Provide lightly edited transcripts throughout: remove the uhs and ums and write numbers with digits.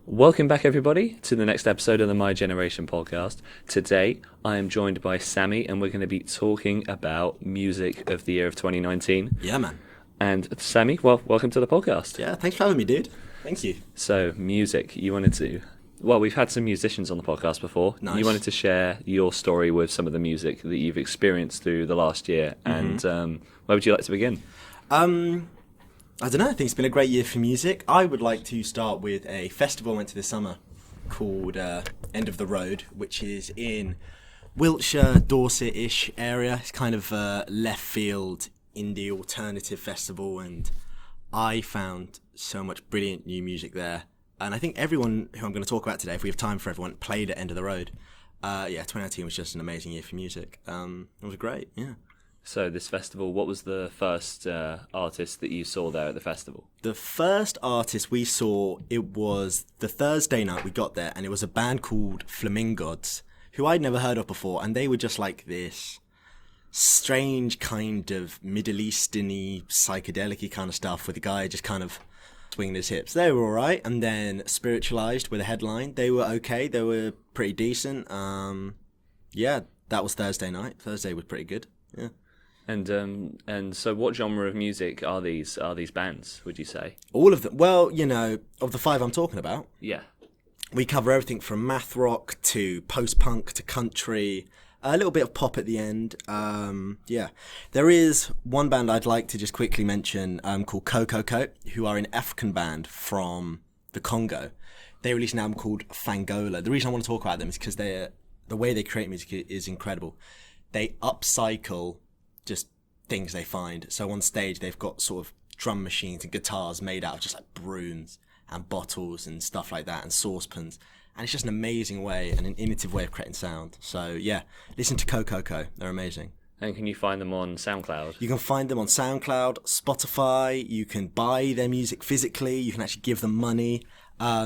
Welcome back, everybody, to the next episode of the My Generation podcast. Today, I am joined by Sammy, and we're going to be talking about music of the year of 2019. Yeah, man. And Sammy, well, welcome to the podcast. Yeah, thanks for having me, dude. Thank you. So, music, you wanted to... Well, we've had some musicians on the podcast before. Nice. You wanted to share your story with some of the music that you've experienced through the last year. And where would you like to begin? I don't know, I think it's been a great year for music. I would like to start with a festival I went to this summer called End of the Road, which is in Wiltshire, Dorset-ish area. It's kind of a left field indie alternative festival, and I found so much brilliant new music there. And I think everyone who I'm going to talk about today, if we have time for everyone, played at End of the Road. 2019 was just an amazing year for music. It was great, yeah. So this festival, what was the first artist that you saw there at the festival? The first artist we saw, it was the Thursday night we got there, and it was a band called Flamingods, who I'd never heard of before, and they were just like this strange kind of Middle Eastern-y, psychedelic-y kind of stuff with a guy just kind of swinging his hips. They were all right, and then Spiritualized with a headline. They were okay. They were pretty decent. That was Thursday night. Thursday was pretty good, yeah. And so what genre of music are these bands, would you say? All of them. Well, of the five I'm talking about, Yeah. we cover everything from math rock to post-punk to country, a little bit of pop at the end. There is one band I'd like to just quickly mention called Coco, who are an African band from the Congo. They released an album called Fangola. The reason I want to talk about them is because the way they create music is incredible. They upcycle just things they find. So on stage, they've got sort of drum machines and guitars made out of just like brooms and bottles and stuff like that and saucepans. And it's just an amazing way and an innovative way of creating sound. So yeah, listen to Coco. They're amazing. And can you find them on SoundCloud? You can find them on SoundCloud, Spotify. You can buy their music physically. You can actually give them money. I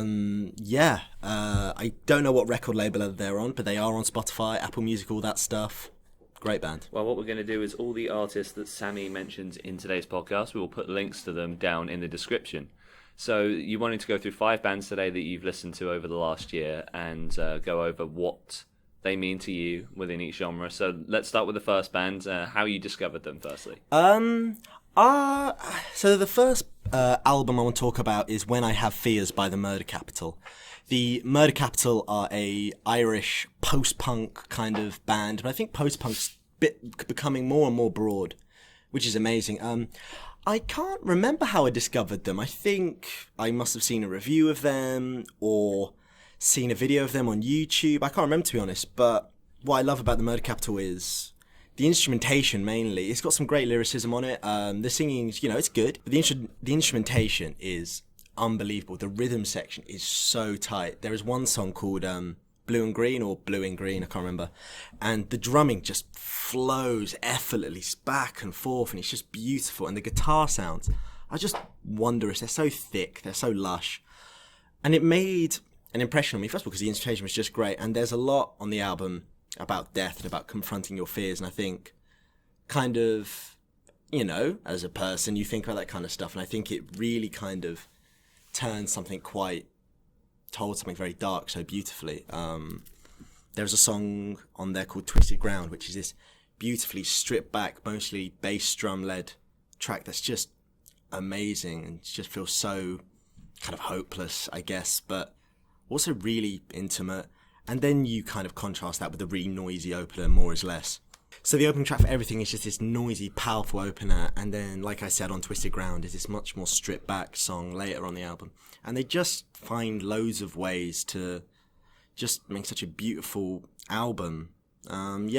don't know what record label they're on, but they are on Spotify, Apple Music, all that stuff. Great band. Well, what we're going to do is all the artists that Sammy mentions in today's podcast, we will put links to them down in the description. So you wanted to go through 5 bands today that you've listened to over the last year and go over what they mean to you within each genre. So let's start with the first band, how you discovered them firstly. So the first album I want to talk about is When I Have Fears by the Murder Capital. The Murder Capital are a Irish post-punk kind of band, but I think post-punk's becoming more and more broad, which is amazing. I can't remember how I discovered them. I think I must have seen a review of them or seen a video of them on YouTube. I can't remember, to be honest, but what I love about the Murder Capital is the instrumentation mainly. It's got some great lyricism on it. The singing, it's good, but the instrumentation is unbelievable. The rhythm section is so tight. There is one song called Blue and Green, or Blue and Green, I can't remember, and the drumming just flows effortlessly back and forth, and it's just beautiful. And the guitar sounds are just wondrous. They're so thick, they're so lush, and it made an impression on me, first of all because the instrumentation was just great, and there's a lot on the album about death and about confronting your fears, and I think kind of, as a person you think about that kind of stuff, and I think it really kind of told something very dark so beautifully. There's a song on there called Twisted Ground, which is this beautifully stripped back, mostly bass drum led track that's just amazing and just feels so kind of hopeless, I guess, but also really intimate. And then you kind of contrast that with the really noisy opener, More Is Less. So the opening track for everything is just this noisy, powerful opener, and then, like I said, on Twisted Ground is this much more stripped back song later on the album. And they just find loads of ways to just make such a beautiful album. And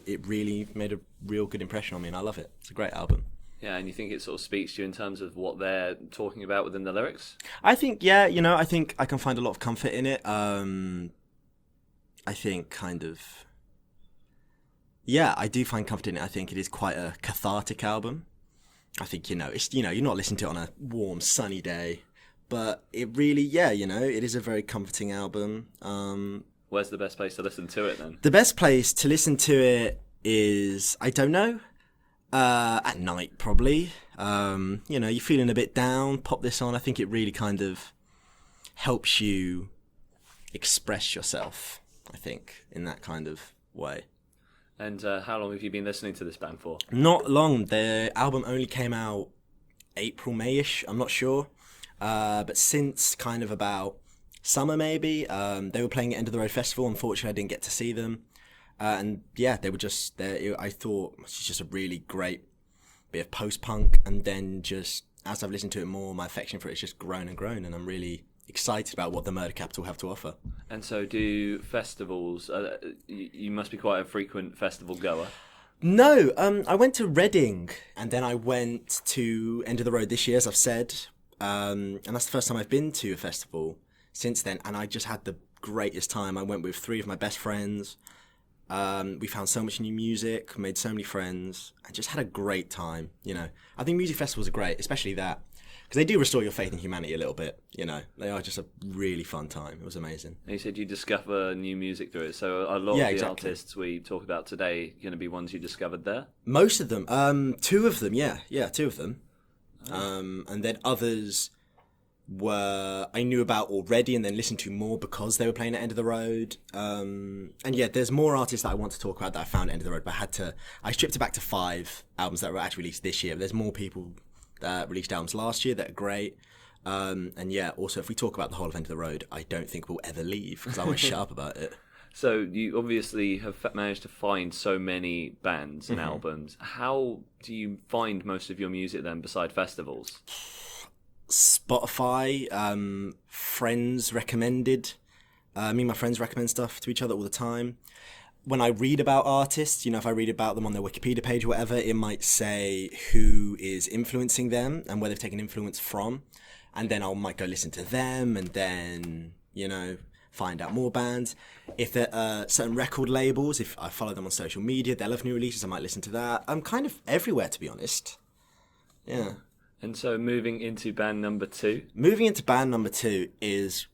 it really made a real good impression on me, and I love it. It's a great album. Yeah, and you think it sort of speaks to you in terms of what they're talking about within the lyrics? I think, I think I can find a lot of comfort in it. I think kind of... Yeah, I do find comfort in it. I think it is quite a cathartic album. I think, it's, you're not listening to it on a warm, sunny day, but it really, it is a very comforting album. Where's the best place to listen to it then? The best place to listen to it is, I don't know, at night probably. You're feeling a bit down, pop this on. I think it really kind of helps you express yourself, I think, in that kind of way. And how long have you been listening to this band for? Not long. Their album only came out April, May-ish, I'm not sure. But since kind of about summer maybe, they were playing at End of the Road Festival. Unfortunately, I didn't get to see them. And yeah, they were just there. I thought it's just a really great bit of post-punk. And then just as I've listened to it more, my affection for it has just grown and grown. And I'm really excited about what the Murder Capital have to offer. And so do festivals, you must be quite a frequent festival goer. No, I went to Reading and then I went to End of the Road this year, as I've said. And that's the first time I've been to a festival since then. And I just had the greatest time. I went with 3 of my best friends. We found so much new music, made so many friends, and just had a great time, you know. I think music festivals are great, especially that. Because they do restore your faith in humanity a little bit, you know. They are just a really fun time. It was amazing. And you said you discover new music through it. So a lot of the artists we talk about today are going to be ones you discovered there? Most of them. 2 of them, yeah. Yeah, 2 of them. Oh. And then others were I knew about already and then listened to more because they were playing at End of the Road. And yeah, there's more artists that I want to talk about that I found at End of the Road, but I stripped it back to 5 albums that were actually released this year. There's more people that released albums last year that are great. And yeah, also if we talk about the whole of End of the Road, I don't think we'll ever leave because I won't shut up about it. So you obviously have managed to find so many bands and albums. How do you find most of your music then beside festivals? Spotify, friends recommended. Me and my friends recommend stuff to each other all the time. When I read about artists, you know, if I read about them on their Wikipedia page or whatever, it might say who is influencing them and where they've taken influence from. And then I might go listen to them and then, you know, find out more bands. If there are certain record labels, if I follow them on social media, they'll have new releases, I might listen to that. I'm kind of everywhere, to be honest. Yeah. And so moving into band number 2? Moving into band number 2 is,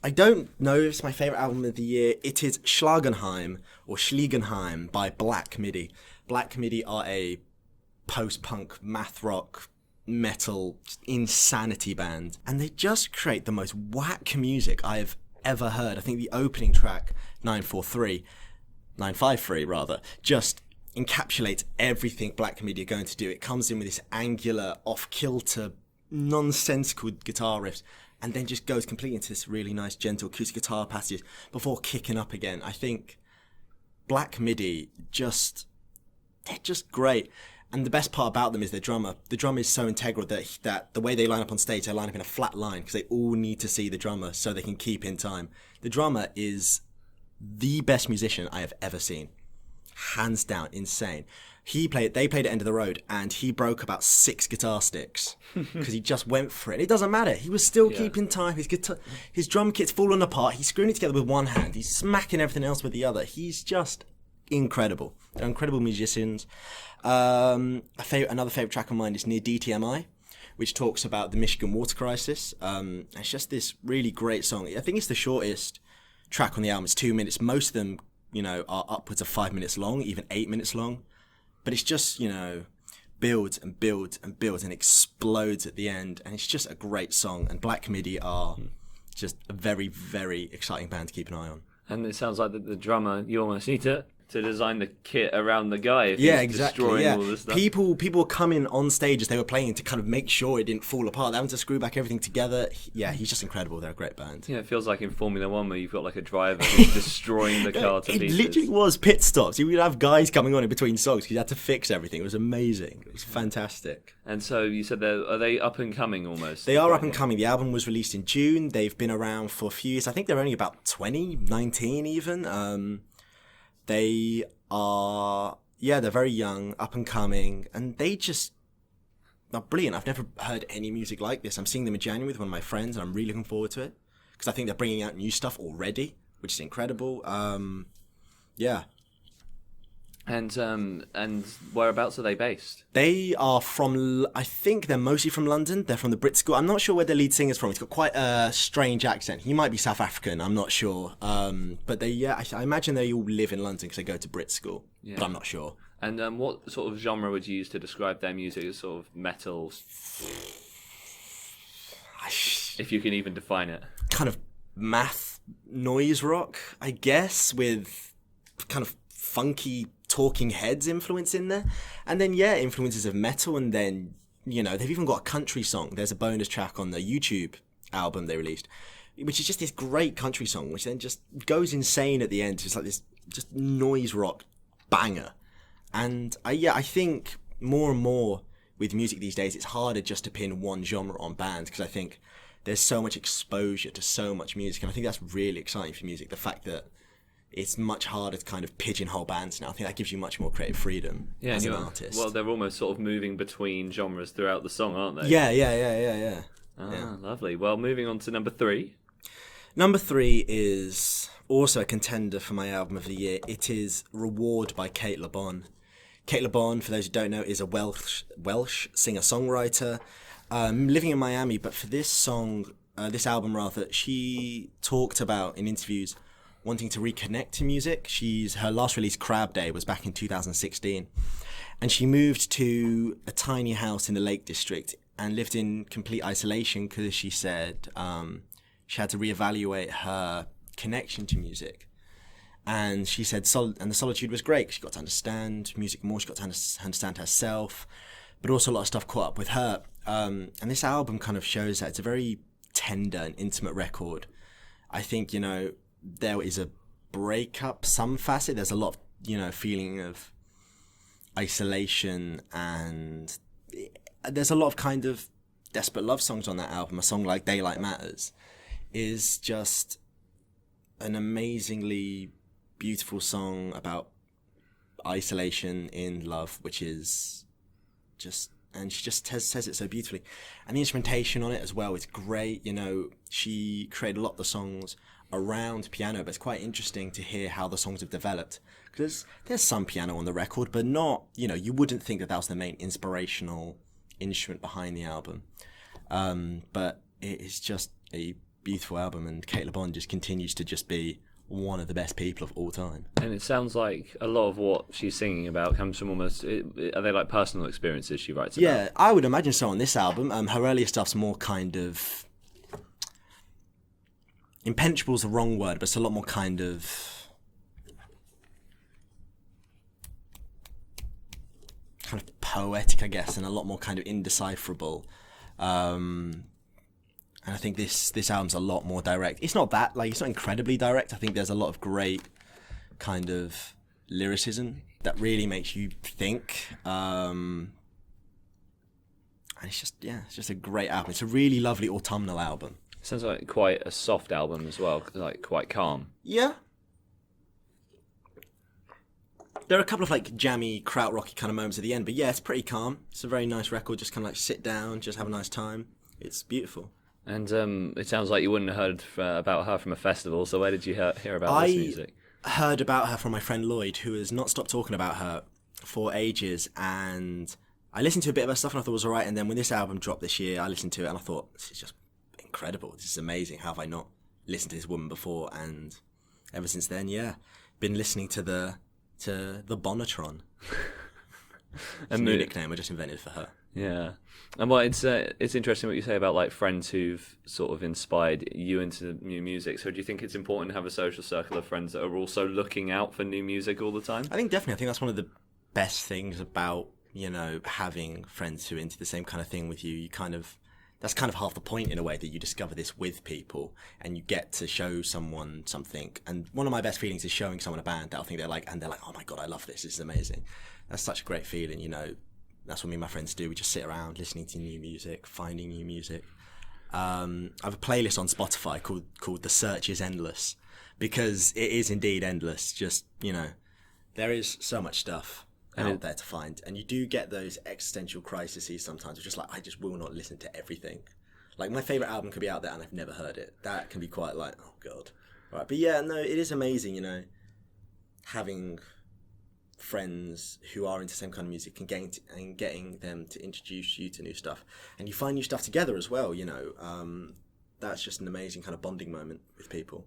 I don't know if it's my favourite album of the year. It is Schlagenheim or Schliegenheim by Black Midi. Black Midi are a post-punk, math rock, metal, insanity band. And they just create the most whack music I have ever heard. I think the opening track, 953 rather, just encapsulates everything Black Midi are going to do. It comes in with this angular, off-kilter, nonsensical guitar riffs, and then just goes completely into this really nice, gentle acoustic guitar passages before kicking up again. I think Black Midi they're just great. And the best part about them is their drummer. The drummer is so integral that the way they line up on stage, they line up in a flat line because they all need to see the drummer so they can keep in time. The drummer is the best musician I have ever seen. Hands down, insane. They played at End of the Road, and he broke about 6 guitar sticks because he just went for it. It doesn't matter. He was still keeping time. His drum kit's falling apart. He's screwing it together with one hand. He's smacking everything else with the other. He's just incredible. They're incredible musicians. Another favourite track of mine is Near DTMI, which talks about the Michigan water crisis. It's just this really great song. I think it's the shortest track on the album. It's 2 minutes. Most of them, you know, are upwards of 5 minutes long, even 8 minutes long. But it's just, you know, builds and builds and builds and explodes at the end. And it's just a great song. And Black Midi are just a very, very exciting band to keep an eye on. And it sounds like the drummer, you almost need to design the kit around the guy if he's destroying all this stuff. People were coming on stage as they were playing to kind of make sure it didn't fall apart. They having to screw back everything together. Yeah, he's just incredible. They're a great band. Yeah, it feels like in Formula 1 where you've got like a driver who's destroying the car to pieces. It literally was pit stops. You would have guys coming on in between songs because you had to fix everything. It was amazing. It was fantastic. And so you said are they up and coming almost? They are up and coming. The album was released in June. They've been around for a few years. I think they're only about 19 even. They are, they're very young, up and coming, and they just are brilliant. I've never heard any music like this. I'm seeing them in January with one of my friends, and I'm really looking forward to it because I think they're bringing out new stuff already, which is incredible. And whereabouts are they based? They are from, I think they're mostly from London. They're from the Brit School. I'm not sure where the lead singer's from. He's got quite a strange accent. He might be South African. I'm not sure. But I imagine they all live in London because they go to Brit School. Yeah. But I'm not sure. And what sort of genre would you use to describe their music? As sort of metal? If you can even define it. kind of math noise rock, I guess, with kind of funky Talking Heads influence in there. And then, influences of metal. And then, they've even got a country song. There's a bonus track on the YouTube album they released, which is just this great country song, which then just goes insane at the end. It's like this just noise rock banger. And I think more and more with music these days, it's harder just to pin one genre on bands, because I think there's so much exposure to so much music. And I think that's really exciting for music, the fact that it's much harder to kind of pigeonhole bands now. I think that gives you much more creative freedom as an artist. Well, they're almost sort of moving between genres throughout the song, aren't they? Yeah. Lovely. Well, moving on to number 3. Number 3 is also a contender for my album of the year. It is Reward by Kate Le Bon. Kate Le Bon, for those who don't know, is a Welsh singer-songwriter living in Miami. But for this song, this album rather, she talked about in interviews wanting to reconnect to music. Her last release, Crab Day, was back in 2016. And she moved to a tiny house in the Lake District and lived in complete isolation because she said she had to reevaluate her connection to music. And she said, and the solitude was great. She got to understand music more. She got to understand herself, but also a lot of stuff caught up with her. And this album kind of shows that it's a very tender and intimate record. I think, there is a breakup, some facet. There's a lot of, feeling of isolation, and there's a lot of kind of desperate love songs on that album. A song like Daylight Matters is just an amazingly beautiful song about isolation in love, which is just, and she just says it so beautifully. And the instrumentation on it as well is great. She created a lot of the songs around piano, but it's quite interesting to hear how the songs have developed, because there's some piano on the record, but not, you wouldn't think that was the main inspirational instrument behind the album. But it is just a beautiful album, and Kate Le Bon just continues to just be one of the best people of all time. And it sounds like a lot of what she's singing about comes from are they like personal experiences she writes about? Yeah, I would imagine so on this album. Her earlier stuff's more kind of, impenetrable is the wrong word, but it's a lot more kind of poetic, I guess, and a lot more kind of indecipherable. And I think this album's a lot more direct. It's not that, it's not incredibly direct. I think there's a lot of great kind of lyricism that really makes you think. And it's just a great album. It's a really lovely autumnal album. Sounds like quite a soft album as well, like quite calm. Yeah. There are a couple of jammy, krautrocky kind of moments at the end, but it's pretty calm. It's a very nice record. Just kind of sit down, just have a nice time. It's beautiful. And it sounds like you wouldn't have heard about her from a festival. So where did you hear about this music? I heard about her from my friend Lloyd, who has not stopped talking about her for ages. And I listened to a bit of her stuff and I thought it was all right. And then when this album dropped this year, I listened to it and I thought, this is just incredible. This is amazing. How have I not listened to this woman before? And ever since then, been listening to the Bonatron. It's a new nickname I just invented for her. Yeah. And it's interesting what you say about friends who've sort of inspired you into new music. So do you think it's important to have a social circle of friends that are also looking out for new music all the time? I think definitely. I think that's one of the best things about, having friends who are into the same kind of thing with you. That's kind of half the point in a way, that you discover this with people and you get to show someone something. And one of my best feelings is showing someone a band that I think they're like, oh my God, I love this. This is amazing. That's such a great feeling, That's what me and my friends do. We just sit around listening to new music, finding new music. I have a playlist on Spotify called The Search is Endless, because it is indeed endless. Just, there is so much stuff out there to find. And you do get those existential crises sometimes. It's just I just will not listen to everything. My favourite album could be out there and I've never heard it. That can be quite oh God. Right. But it is amazing, having friends who are into the same kind of music and getting them to introduce you to new stuff, and you find new stuff together as well. That's just an amazing kind of bonding moment with people.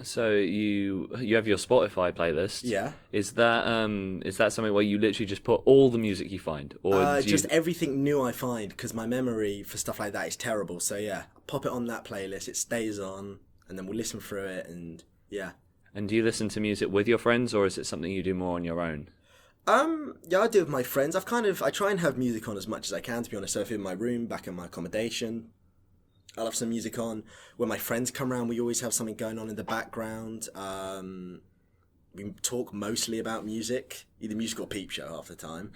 So you have your Spotify playlist. Yeah. Is that something where you literally just put all the music you find, or Just everything new I find, because my memory for stuff like that is terrible. So yeah, pop it on that playlist. It stays on, and then we'll listen through it, and yeah. And do you listen to music with your friends, or is it something you do more on your own? Yeah, I do with my friends. I try and have music on as much as I can, to be honest. So if in my room, back in my accommodation, I'll have some music on. When my friends come around, we always have something going on in the background. We talk mostly about music, either music or peep show half the time.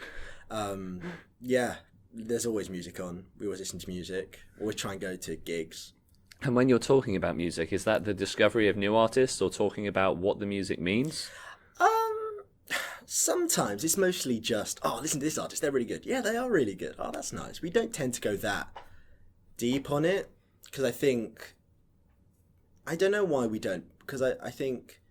Yeah, there's always music on. We always listen to music. Always try and go to gigs. And when you're talking about music, is that the discovery of new artists, or talking about what the music means? Sometimes it's mostly just, oh, listen to this artist, they're really good. Yeah, they are really good. Oh, that's nice. We don't tend to go that deep on it, because I don't know why we don't, because I think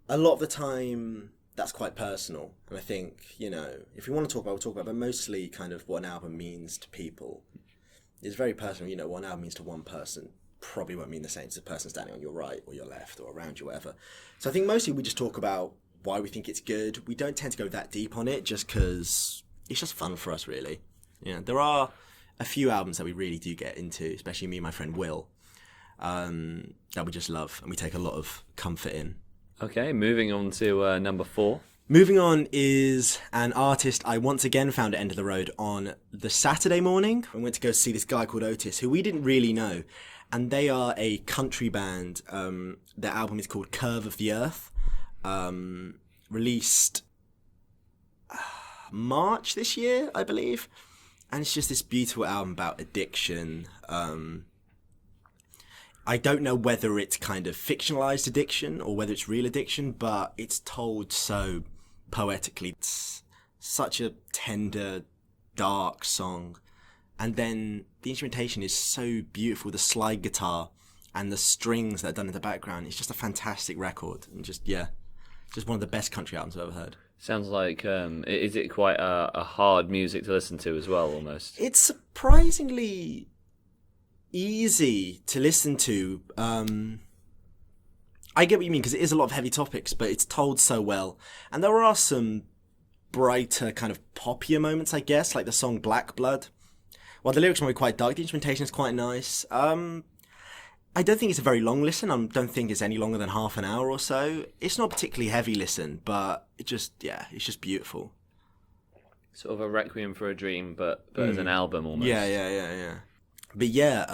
a lot of the time that's quite personal. And I think, if we want to talk about, we'll talk about, but mostly kind of what an album means to people is very personal. What an album means to one person probably won't mean the same to the person standing on your right or your left or around you, whatever. So I think mostly we just talk about why we think it's good. We don't tend to go that deep on it, just because it's just fun for us, really. There are a few albums that we really do get into, especially me and my friend Will, that we just love and we take a lot of comfort in. Okay, moving on to number 4. Moving on is an artist I once again found at End of the Road on the Saturday morning. I went to go see this guy called Otis, who we didn't really know. And they are a country band. Their album is called Curve of the Earth. Released March this year, I believe. And it's just this beautiful album about addiction. I don't know whether it's kind of fictionalized addiction or whether it's real addiction, but it's told so poetically. It's such a tender, dark song. And then the instrumentation is so beautiful. The slide guitar and the strings that are done in the background. It's just a fantastic record. And just one of the best country albums I've ever heard. Sounds like, is it quite a hard music to listen to as well, almost? It's surprisingly easy to listen to. I get what you mean, because it is a lot of heavy topics, but it's told so well. And there are some brighter, kind of poppier moments, I guess, like the song Black Blood. While the lyrics are quite dark, the instrumentation is quite nice. I don't think it's a very long listen. I don't think it's any longer than half an hour or so. It's not a particularly heavy listen, but it's just beautiful. Sort of a requiem for a dream, but as an album almost. Yeah. But yeah,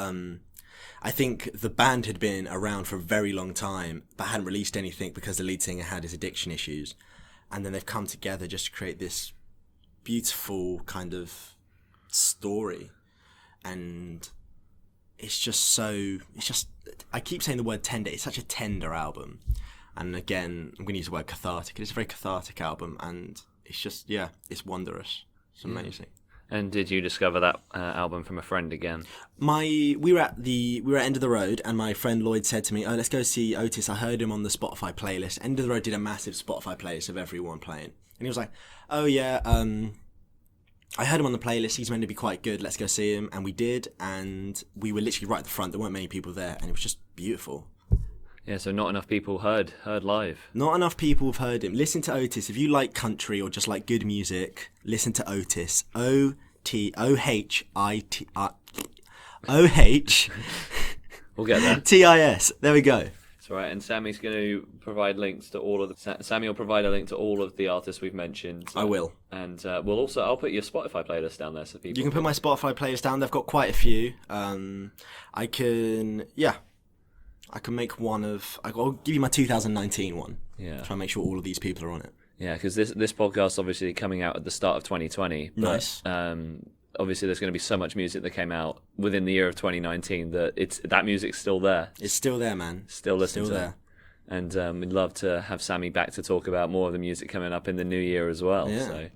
I think the band had been around for a very long time, but hadn't released anything because the lead singer had his addiction issues. And then they've come together just to create this beautiful kind of story. And I keep saying the word tender. It's such a tender album. And again, I'm going to use the word cathartic. It's a very cathartic album, and it's just, it's wondrous. It's amazing. And did you discover that album from a friend again? We were at End of the Road, and my friend Lloyd said to me, "Oh, let's go see Otis. I heard him on the Spotify playlist." End of the Road did a massive Spotify playlist of everyone playing, and he was like, "Oh yeah, I heard him on the playlist. He's meant to be quite good. Let's go see him." And we did, and we were literally right at the front. There weren't many people there, and it was just beautiful. Yeah, so not enough people heard live. Not enough people have heard him. Listen to Otis. If you like country or just like good music, listen to Otis. O-H-I-T... O-H... We'll get there. T-I-S. There we go. That's right, and Sammy's going to provide links to all of Sammy will provide a link to all of the artists we've mentioned. I will. And I'll put your Spotify playlist down there so people... You can put my Spotify playlist down. They've got quite a few. I can make one of... I'll give you my 2019 one. Yeah. Try and make sure all of these people are on it. Yeah, because this podcast obviously coming out at the start of 2020. But, nice. Obviously, there's going to be so much music that came out within the year of 2019 that music's still there. It's still there, man. Still listening to it. And we'd love to have Sammy back to talk about more of the music coming up in the new year as well. Yeah. So,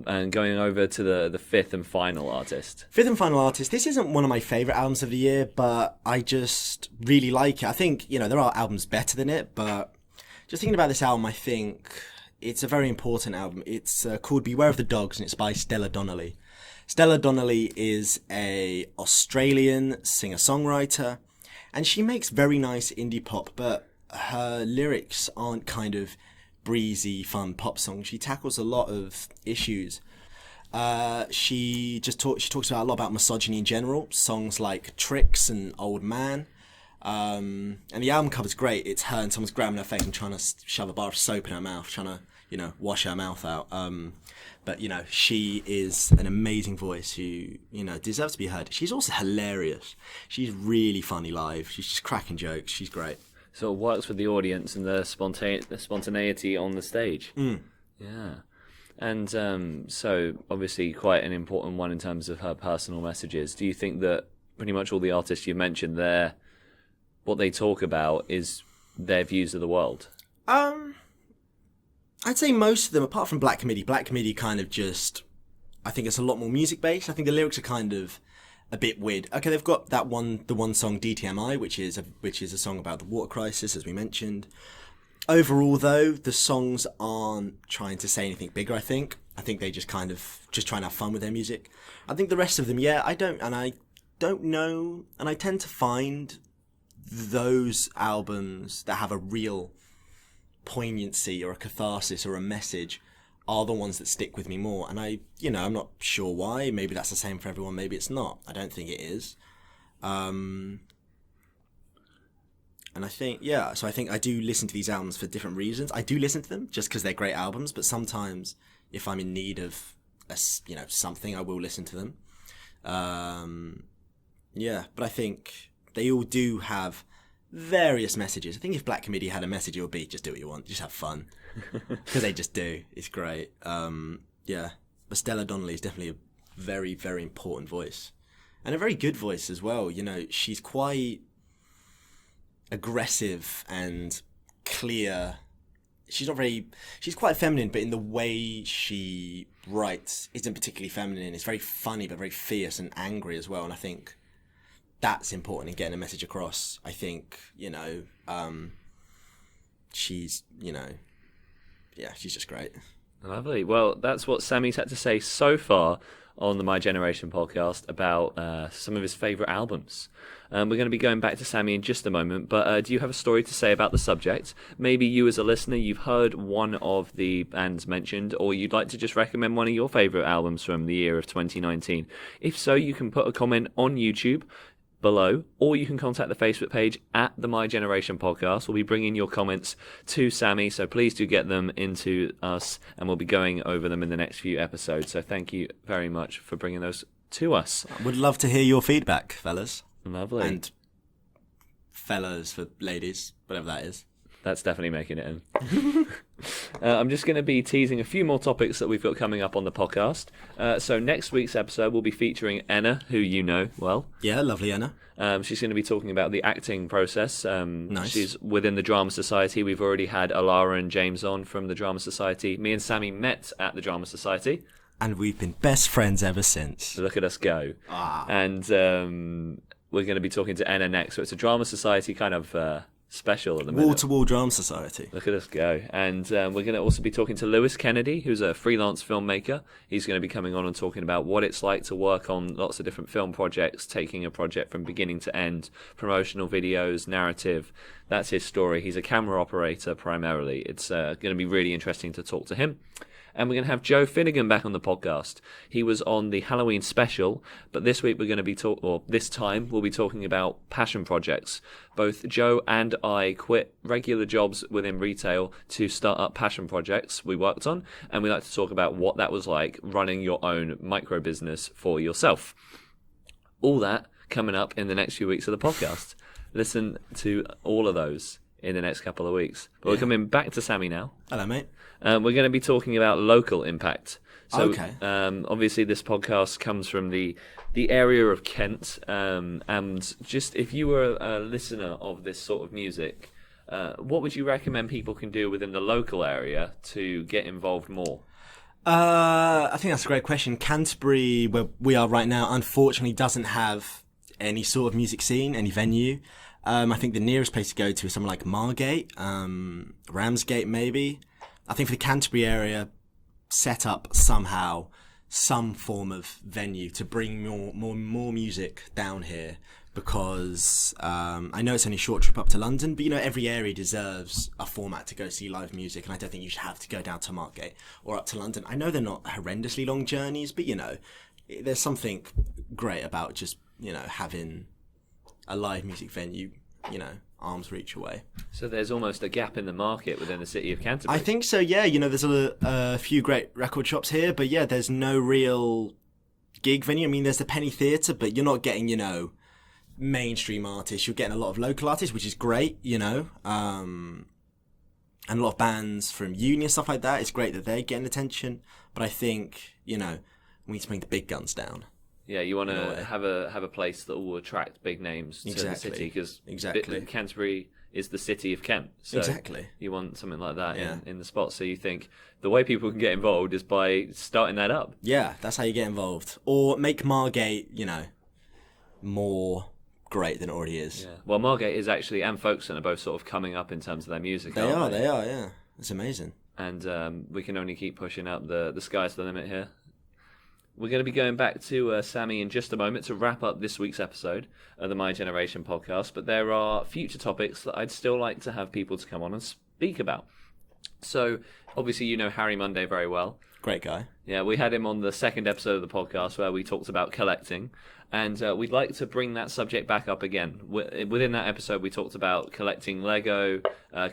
and going over to the fifth and final artist. Fifth and final artist. This isn't one of my favourite albums of the year, but I just really like it. I think, there are albums better than it, but just thinking about this album, I think it's a very important album. It's called Beware of the Dogs, and it's by Stella Donnelly. Stella Donnelly is a Australian singer-songwriter, And she makes very nice indie pop, but her lyrics aren't kind of breezy, fun pop songs. She tackles a lot of issues. She talks about a lot about misogyny in general. Songs like Tricks and Old Man. And the album cover's great. It's her and someone's grabbing her face and trying to shove a bar of soap in her mouth, trying to, wash her mouth out. But, she is an amazing voice who, deserves to be heard. She's also hilarious. She's really funny live. She's just cracking jokes. She's great. So it works with the audience and the spontaneity on the stage. Yeah. And so obviously quite an important one in terms of her personal messages. Do you think that pretty much all the artists you mentioned there, what they talk about is their views of the world? I'd say most of them, apart from Black Committee. Black Committee kind of just, I think it's a lot more music based. I think the lyrics are kind of a bit weird. Okay, they've got the one song DTMI, which is a song about the water crisis, as we mentioned. Overall, though, the songs aren't trying to say anything bigger. I think they just kind of trying to have fun with their music. I think the rest of them, I don't know, and I tend to find those albums that have a real poignancy or a catharsis or a message are the ones that stick with me more. And I'm not sure why. Maybe that's the same for everyone. Maybe it's not. I don't think it is. And I think, so I think I do listen to these albums for different reasons. I do listen to them just because they're great albums, but sometimes if I'm in need of something, I will listen to them. But I think they all do have various messages. I think if Black Committee had a message, it would be just do what you want, just have fun, because they just do. It's great. But Stella Donnelly is definitely a very, very important voice, and a very good voice as well. She's quite aggressive and clear. She's quite feminine, but in the way she writes isn't particularly feminine. It's very funny, but very fierce and angry as well. And I think that's important in getting a message across. I think, she's, she's just great. Lovely. Well, that's what Sammy's had to say so far on the My Generation podcast about some of his favourite albums. We're going to be going back to Sammy in just a moment, but do you have a story to say about the subject? Maybe you as a listener, you've heard one of the bands mentioned, or you'd like to just recommend one of your favourite albums from the year of 2019. If so, you can put a comment on YouTube below, or you can contact the Facebook page at the My Generation podcast. We'll be bringing your comments to Sammy, so please do get them into us, and we'll be going over them in the next few episodes. So thank you very much for bringing those to us. Would love to hear your feedback, fellas. Lovely. And fellas for ladies, whatever that is. That's definitely making it in. I'm just going to be teasing a few more topics that we've got coming up on the podcast. So next week's episode will be featuring Enna, who you know well. Yeah, lovely Enna. She's going to be talking about the acting process. Nice. She's within the Drama Society. We've already had Alara and James on from the Drama Society. Me and Sammy met at the Drama Society. And we've been best friends ever since. Look at us go. And we're going to be talking to Enna next. So it's a Drama Society kind of special at the minute. Wall-to-wall Drama Society. Look at us go. And we're going to also be talking to Lewis Kennedy, who's a freelance filmmaker. He's going to be coming on and talking about what it's like to work on lots of different film projects, taking a project from beginning to end, promotional videos, narrative. That's his story. He's a camera operator primarily. It's going to be really interesting to talk to him. And we're going to have Joe Finnegan back on the podcast. He was on the Halloween special, but this week we're going to be this time we'll be talking about passion projects. Both Joe and I quit regular jobs within retail to start up passion projects we worked on, and we like to talk about what that was like running your own micro business for yourself. All that coming up in the next few weeks of the podcast. Listen to all of those in the next couple of weeks. But we're coming back to Sammy now. Hello, mate. We're going to be talking about local impact. So, okay. Obviously, this podcast comes from the area of Kent. And just if you were a listener of this sort of music, what would you recommend people can do within the local area to get involved more? I think that's a great question. Canterbury, where we are right now, unfortunately doesn't have any sort of music scene, any venue. I think the nearest place to go to is somewhere like Margate, Ramsgate maybe. I think for the Canterbury area, set up somehow some form of venue to bring more music down here because I know it's only a short trip up to London, but every area deserves a format to go see live music, and I don't think you should have to go down to Margate or up to London. I know they're not horrendously long journeys, but there's something great about just having a live music venue, arm's reach away. So there's almost a gap in the market within the city of Canterbury. I think so, yeah. There's a few great record shops here, but yeah, there's no real gig venue. I mean, there's the Penny Theatre, but you're not getting, mainstream artists. You're getting a lot of local artists, which is great, and a lot of bands from uni and stuff like that. It's great that they're getting attention, but I think, we need to bring the big guns down. Yeah, you want to have a place that will attract big names to the city, because Canterbury is the city of Kent. So you want something like that in the spot. So you think the way people can get involved is by starting that up. Yeah, that's how you get involved. Or make Margate, more great than it already is. Yeah. Well, Margate is actually, and Folkestone are both sort of coming up in terms of their music. They are, yeah. It's amazing. And we can only keep pushing up. The sky's the limit here. We're going to be going back to Sammy in just a moment to wrap up this week's episode of the My Generation podcast, but there are future topics that I'd still like to have people to come on and speak about. So, obviously, you know Harry Monday very well. Great guy. Yeah, we had him on the second episode of the podcast where we talked about collecting, and we'd like to bring that subject back up again. Within that episode, we talked about collecting Lego,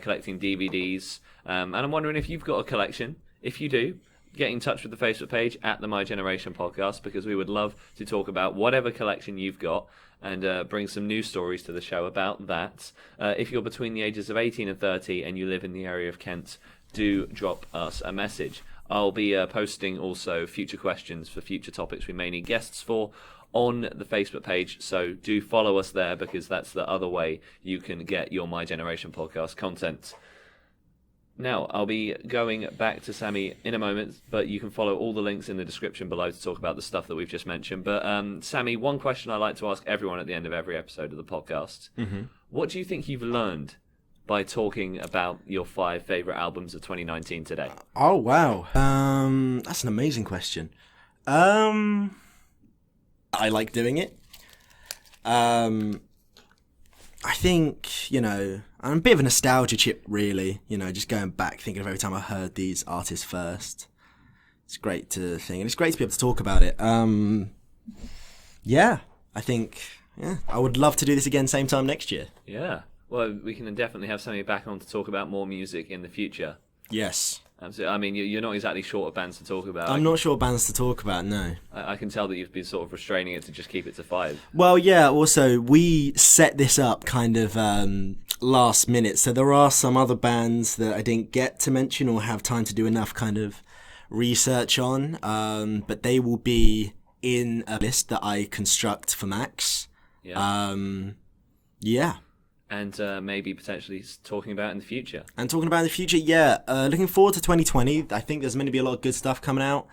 collecting DVDs, and I'm wondering if you've got a collection. If you do, get in touch with the Facebook page at the My Generation podcast, because we would love to talk about whatever collection you've got and bring some news stories to the show about that. If you're between the ages of 18 and 30 and you live in the area of Kent, do drop us a message. I'll be posting also future questions for future topics we may need guests for on the Facebook page, so do follow us there, because that's the other way you can get your My Generation podcast content. Now, I'll be going back to Sammy in a moment, but you can follow all the links in the description below to talk about the stuff that we've just mentioned. But Sammy, one question I like to ask everyone at the end of every episode of the podcast. Mm-hmm. What do you think you've learned by talking about your 5 favourite albums of 2019 today? Oh, wow. That's an amazing question. I like doing it. I think, I'm a bit of a nostalgia chip, really. Just going back, thinking of every time I heard these artists first. It's great to think, and it's great to be able to talk about it. I think, I would love to do this again same time next year. Yeah. Well, we can definitely have Sammy back on to talk about more music in the future. Yes. Absolutely. I mean, you're not exactly short of bands to talk about. I'm not short of bands to talk about, no. I can tell that you've been sort of restraining it to just keep it to 5. Well, yeah, also, we set this up kind of last minute, so there are some other bands that I didn't get to mention or have time to do enough kind of research on, but they will be in a list that I construct for Max. Yeah. Yeah. And maybe potentially talking about in the future. Yeah. Looking forward to 2020. I think there's going to be a lot of good stuff coming out.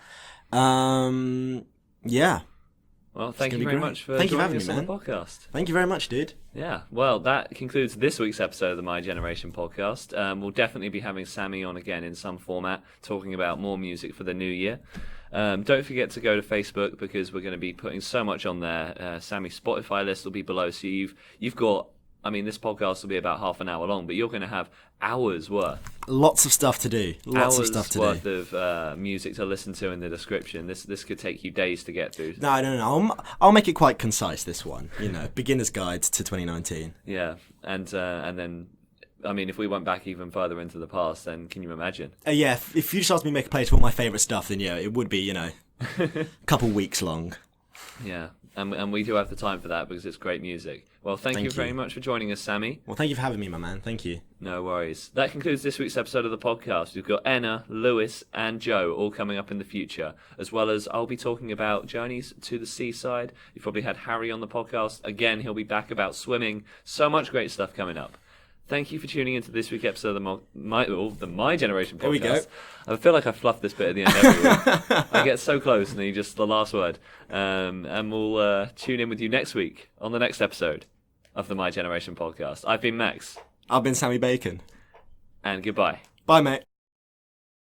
Yeah. Well, thank you very much for joining us on the podcast. Thank you very much, dude. Yeah. Well, that concludes this week's episode of the My Generation podcast. We'll definitely be having Sammy on again in some format, talking about more music for the new year. Don't forget to go to Facebook, because we're going to be putting so much on there. Sammy's Spotify list will be below, so you've got... I mean, this podcast will be about half an hour long, but you're going to have hours worth. Lots of stuff to do. Hours worth of music to listen to in the description. This could take you days to get through. No. I'll make it quite concise, this one. Beginner's guide to 2019. Yeah, and then, I mean, if we went back even further into the past, then can you imagine? Yeah, if you just asked me to make a playlist of all my favourite stuff, then yeah, it would be, a couple weeks long. Yeah. And we do have the time for that, because it's great music. Well, thank you very much for joining us, Sammy. Well, thank you for having me, my man. Thank you. No worries. That concludes this week's episode of the podcast. We've got Enna, Lewis, and Joe all coming up in the future, as well as I'll be talking about journeys to the seaside. You've probably had Harry on the podcast. Again, he'll be back about swimming. So much great stuff coming up. Thank you for tuning into this week's episode of the My Generation podcast. Here we go. I feel like I fluffed this bit at the end every week. I get so close, and then just the last word. And we'll tune in with you next week on the next episode of the My Generation podcast. I've been Max. I've been Sammy Bacon. And goodbye. Bye, mate.